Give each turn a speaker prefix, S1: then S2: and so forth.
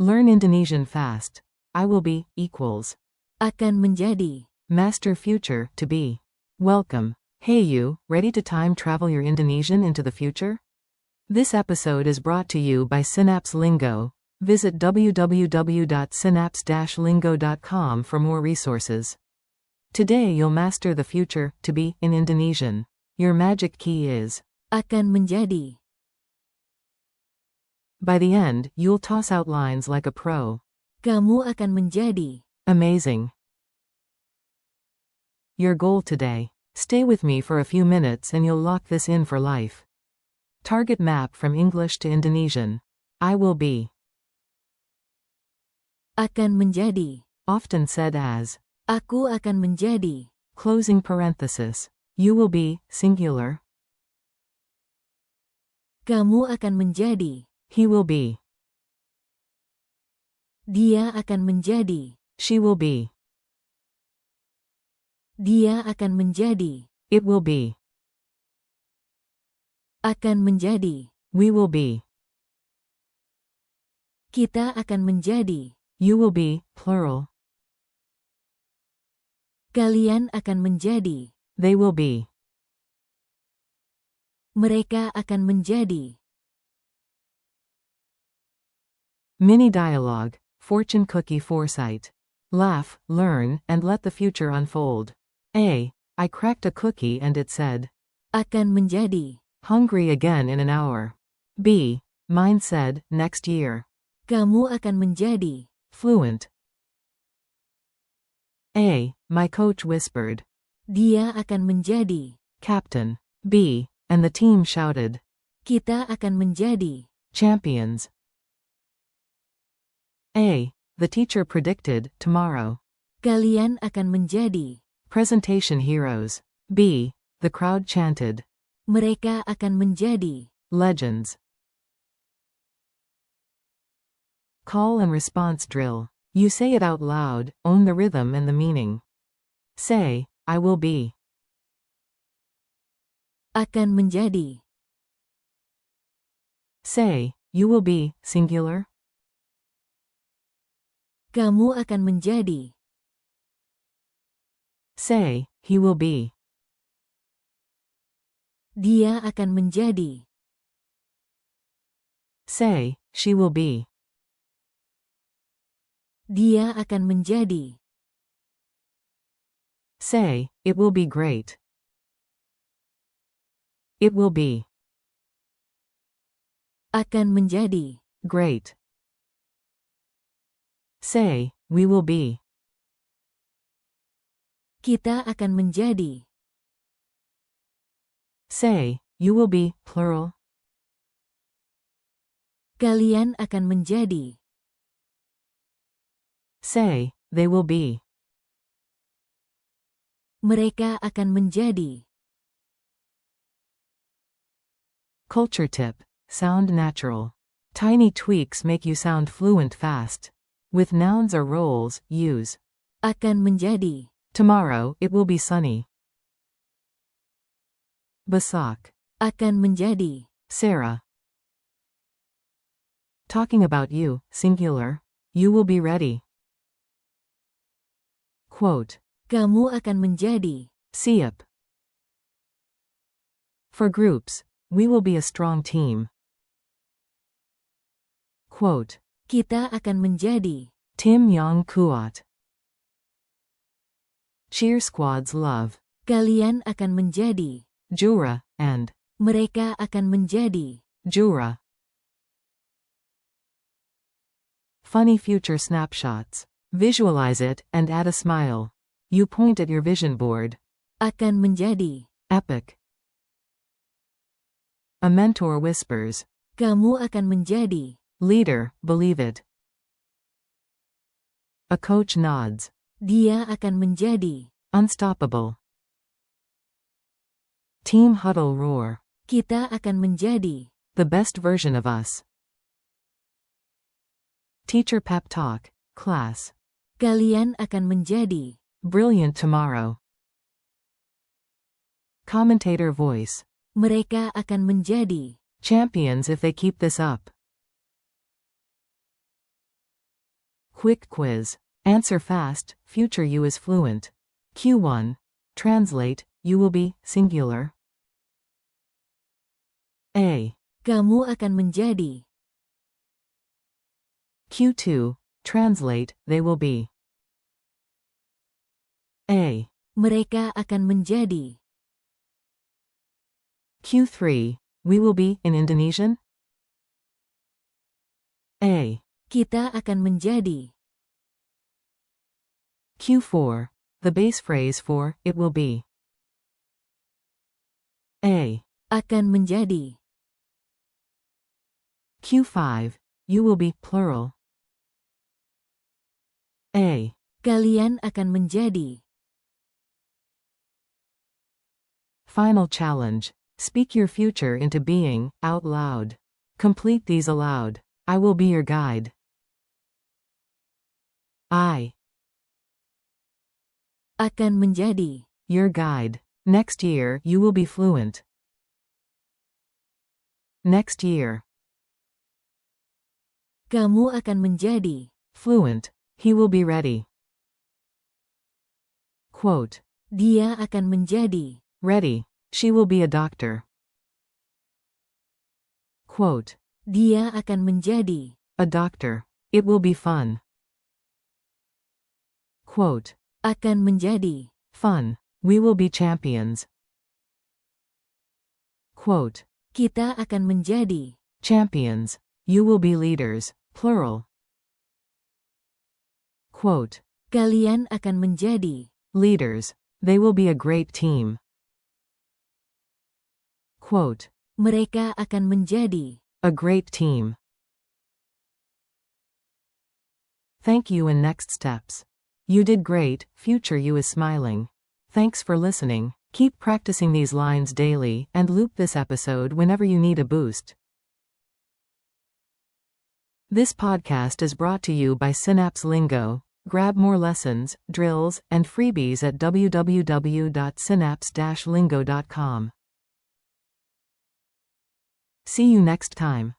S1: Learn Indonesian fast. I will be equals
S2: akan menjadi.
S1: master future to be. Welcome. Hey you, ready to time travel your Indonesian into the future? This episode is brought to you by Synapse Lingo. Visit www.synapse-lingo.com for more resources. Today you'll master the future to be in Indonesian. Your magic key is
S2: Akan menjadi.
S1: by the end, you'll toss out lines like a pro.
S2: Kamu akan menjadi.
S1: Amazing. Your goal today. Stay with me for a few minutes and you'll lock this in for life. Target map from English to Indonesian. I will be.
S2: Akan menjadi.
S1: Often said as.
S2: Aku akan menjadi.
S1: Closing parenthesis. You will be, singular.
S2: Kamu akan menjadi.
S1: He will be.
S2: Dia akan menjadi.
S1: She will be.
S2: Dia akan menjadi.
S1: It will be.
S2: Akan menjadi.
S1: We will be.
S2: Kita akan menjadi.
S1: You will be, plural.
S2: Kalian akan menjadi.
S1: They will be.
S2: Mereka akan menjadi.
S1: Mini dialogue. Fortune cookie foresight. Laugh, learn, and let the future unfold. A. I cracked a cookie and it said.
S2: Akan menjadi.
S1: Hungry again in an hour. B. Mine said, next year.
S2: Kamu akan menjadi.
S1: Fluent. A. My coach whispered.
S2: Dia akan menjadi.
S1: Captain. B. And the team shouted.
S2: Kita akan menjadi.
S1: Champions. A. The teacher predicted, tomorrow.
S2: Kalian akan menjadi.
S1: Presentation heroes. B. The crowd chanted.
S2: Mereka akan menjadi.
S1: Legends. Call and response drill. You say it out loud, own the rhythm and the meaning. Say, I will be.
S2: Akan menjadi.
S1: Say, you will be, singular.
S2: Kamu akan menjadi.
S1: Say, he will be.
S2: Dia akan menjadi.
S1: Say, she will be.
S2: Dia akan menjadi.
S1: Say, it will be great. It will be.
S2: Akan menjadi.
S1: Great. Say, we will be.
S2: Kita akan menjadi.
S1: Say, you will be, plural.
S2: Kalian akan menjadi.
S1: Say, they will be.
S2: Mereka akan menjadi.
S1: Culture tip. Sound natural. Tiny tweaks make you sound fluent fast. With nouns or roles, use.
S2: Akan menjadi.
S1: Tomorrow, it will be sunny. Besok.
S2: Akan menjadi.
S1: Sarah. Talking about you, singular. You will be ready. Quote.
S2: Kamu akan menjadi.
S1: Siap. For groups, we will be a strong team. Quote.
S2: Kita akan menjadi.
S1: Tim yang kuat. Cheer squads love.
S2: Kalian akan menjadi.
S1: Jura, and.
S2: Mereka akan menjadi.
S1: Jura. Funny future snapshots. Visualize it, and add a smile. You point at your vision board.
S2: Akan menjadi.
S1: Epic. A mentor whispers.
S2: Kamu akan menjadi.
S1: Leader, believe it. A coach nods.
S2: Dia akan menjadi.
S1: Unstoppable. Team huddle roar.
S2: Kita akan menjadi.
S1: The best version of us. Teacher pep talk. Class.
S2: Kalian akan menjadi.
S1: Brilliant tomorrow. Commentator voice.
S2: Mereka akan menjadi.
S1: Champions if they keep this up. Quick quiz. Answer fast, future you is fluent. Q1. Translate, you will be, singular. A.
S2: Kamu akan menjadi.
S1: Q2. Translate, they will be. A.
S2: Mereka akan menjadi.
S1: Q3. We will be, in Indonesian. A.
S2: Kita akan menjadi.
S1: Q4. The base phrase for, it will be. A.
S2: Akan menjadi.
S1: Q5. You will be, plural. A.
S2: Kalian akan menjadi.
S1: Final challenge. Speak your future into being, out loud. Complete these aloud. I will be your guide. I.
S2: Akan menjadi.
S1: Your guide. Next year, you will be fluent. Next year.
S2: Kamu akan menjadi.
S1: Fluent. He will be ready. Quote.
S2: Dia akan menjadi.
S1: Ready. She will be a doctor. Quote.
S2: Dia akan menjadi.
S1: A doctor. It will be fun. Quote.
S2: Akan menjadi.
S1: Fun. We will be champions. Quote.
S2: Kita akan menjadi.
S1: Champions. You will be leaders, plural. Quote.
S2: Kalian akan menjadi.
S1: Leaders. They will be a great team. Quote.
S2: Mereka akan menjadi.
S1: A great team. Thank you and next steps. You did great, future you is smiling. Thanks for listening. Keep practicing these lines daily and loop this episode whenever you need a boost. This podcast is brought to you by Synapse Lingo. Grab more lessons, drills, and freebies at www.synapse-lingo.com. See you next time.